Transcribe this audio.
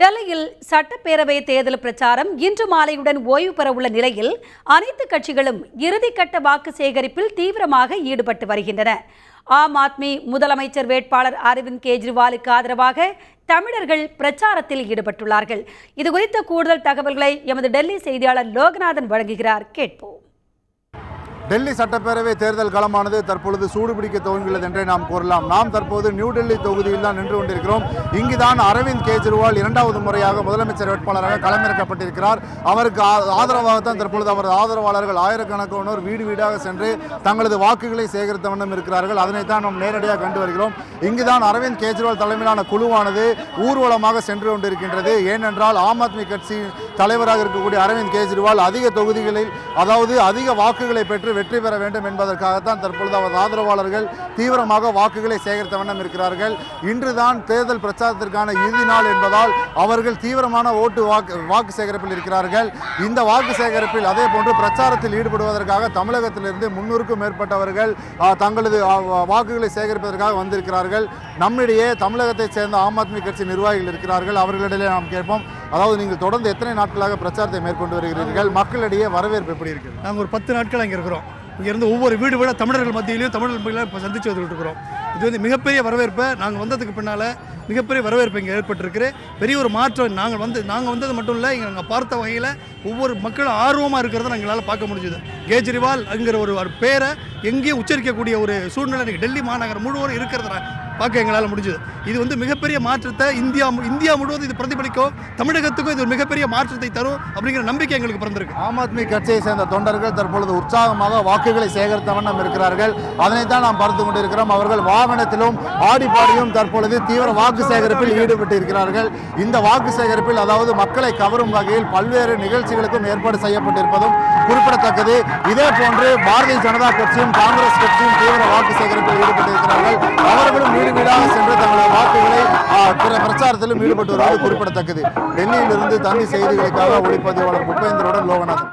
டெல்லியில் சட்டப்பேரவை தேர்தல் பிரச்சாரம் இன்று மாலையுடன் ஓய்வு பெறவுள்ள நிலையில் அனைத்து கட்சிகளும் இறுதிக்கட்ட வாக்கு சேகரிப்பில் தீவிரமாக ஈடுபட்டு வருகின்றன. ஆம் ஆத்மி முதலமைச்சர் வேட்பாளர் அரவிந்த் கெஜ்ரிவாலுக்கு ஆதரவாக தமிழர்கள் பிரச்சாரத்தில் ஈடுபட்டுள்ளார்கள். இதுகுறித்த கூடுதல் தகவல்களை எமது டெல்லி செய்தியாளர் லோகநாதன் வழங்குகிறார். கேட்போம். டெல்லி சட்டப்பேரவை தேர்தல் களமானது தற்பொழுது சூடுபிடிக்க துவங்கியுள்ளது என்றே நாம் கூறலாம். நாம் தற்போது நியூ டெல்லி தொகுதியில் தான் நின்று கொண்டிருக்கிறோம். இங்குதான் அரவிந்த் கெஜ்ரிவால் இரண்டாவது முறையாக முதலமைச்சர் வேட்பாளராக களமிறக்கப்பட்டிருக்கிறார். அவருக்கு ஆதரவாகத்தான் தற்பொழுது அவரது ஆதரவாளர்கள் ஆயிரக்கணக்கானோர் வீடு வீடாக சென்று தங்களது வாக்குகளை சேகரித்த வண்ணம் இருக்கிறார்கள். அதனைத்தான் நாம் நேரடியாக கண்டு வருகிறோம். இங்குதான் அரவிந்த் கெஜ்ரிவால் தலைமையிலான குழுவானது ஊர்வலமாக சென்று கொண்டிருக்கின்றது. ஏனென்றால் ஆம் ஆத்மி கட்சி தலைவராக இருக்கக்கூடிய அரவிந்த் கெஜ்ரிவால் அதிக தொகுதிகளில் அதாவது அதிக வாக்குகளை பெற்று வெற்றி பெற வேண்டும் என்பதற்காகத்தான் தற்பொழுது அவர் ஆதரவாளர்கள் தீவிரமாக வாக்குகளை சேகரித்த வண்ணம் இருக்கிறார்கள். இன்றுதான் தேர்தல் பிரச்சாரத்திற்கான இறுதி நாள் என்பதால் அவர்கள் தீவிரமான வாக்கு சேகரிப்பில் இருக்கிறார்கள். இந்த வாக்கு சேகரிப்பில் அதே போன்று பிரச்சாரத்தில் ஈடுபடுவதற்காக தமிழகத்திலிருந்து 300க்கும் மேற்பட்டவர்கள் தங்களது வாக்குகளை சேகரிப்பதற்காக வந்திருக்கிறார்கள். நம்மிடையே தமிழகத்தைச் சேர்ந்த ஆம் ஆத்மி கட்சி நிர்வாகிகள் இருக்கிறார்கள். அவர்களிடையே நாம் கேட்போம். அதாவது நீங்கள் தொடர்ந்து எத்தனை நாட்களாக பிரச்சாரத்தை மேற்கொண்டு வருகிறீர்கள்? மக்களிடையே வரவேற்பு எப்படி இருக்கு? நாங்கள் ஒரு 10 நாட்கள் அங்கே இருக்கிறோம். இங்கேருந்து ஒவ்வொரு வீடு வீட தமிழர்கள் மத்தியிலையும் தமிழர்கள் இப்போ சந்தித்து வந்துட்டு இருக்கிறோம். இது வந்து மிகப்பெரிய வரவேற்பை நாங்கள் வந்ததுக்கு பின்னால் மிகப்பெரிய வரவேற்பு இங்கே ஏற்பட்டிருக்கு. பெரிய ஒரு மாற்றம் நாங்கள் வந்தது மட்டும் இல்லை, இங்கே நாங்கள் பார்த்த வகையில் ஒவ்வொரு மக்களும் ஆர்வமாக இருக்கிறத எங்களால் பார்க்க முடிஞ்சுது. கெஜ்ரிவால் என்கிற ஒரு பேரை எங்கேயும் உச்சரிக்கக்கூடிய ஒரு சூழ்நிலை இன்றைக்கி டெல்லி மாநகரம் முழுவதும் இருக்கிறத பார்க்க எங்களால் முடிஞ்சுது. இது வந்து மிகப்பெரிய மாற்றத்தை இந்தியா முழுவதும் இது பிரதிபலிக்கும், தமிழகத்துக்கும் இது ஒரு மிகப்பெரிய மாற்றத்தை தரும் அப்படிங்கிற நம்பிக்கை எங்களுக்கு பிறந்திருக்கு. ஆம் ஆத்மி கட்சியை சேர்ந்த தொண்டர்கள் தற்பொழுது உற்சாகமாக வாக்குகளை சேகரித்த வண்ணம் இருக்கிறார்கள். அதனைத்தான் நாம் பார்த்து கொண்டிருக்கிறோம். அவர்கள் வாகனத்திலும் ஆடிப்பாடியும் தற்பொழுது தீவிர வாக்கு சேகரிப்பில் ஈடுபட்டு இருக்கிறார்கள். இந்த வாக்கு சேகரிப்பில் அதாவது மக்களை கவரும் வகையில் பல்வேறு நிகழ்ச்சிகளுக்கும் ஏற்பாடு செய்யப்பட்டிருப்பதும் குறிப்பிடத்தக்கது. இதே போன்று பாரதிய ஜனதா கட்சியும் காங்கிரஸ் கட்சியும் தீவிர வாக்கு சேகரிப்பில் ஈடுபட்டிருக்கிறார்கள். அவர்களும் வீடு வீடாக சென்று தங்களது வாக்குகளை பிரச்சாரத்திலும் ஈடுபட்டு வருவது குறிப்பிடத்தக்கது. டெல்லியிலிருந்து தனி செய்திகளுக்காக ஒளிப்பதிவாளர் புபேந்திரனுடன் லோகநாதன்.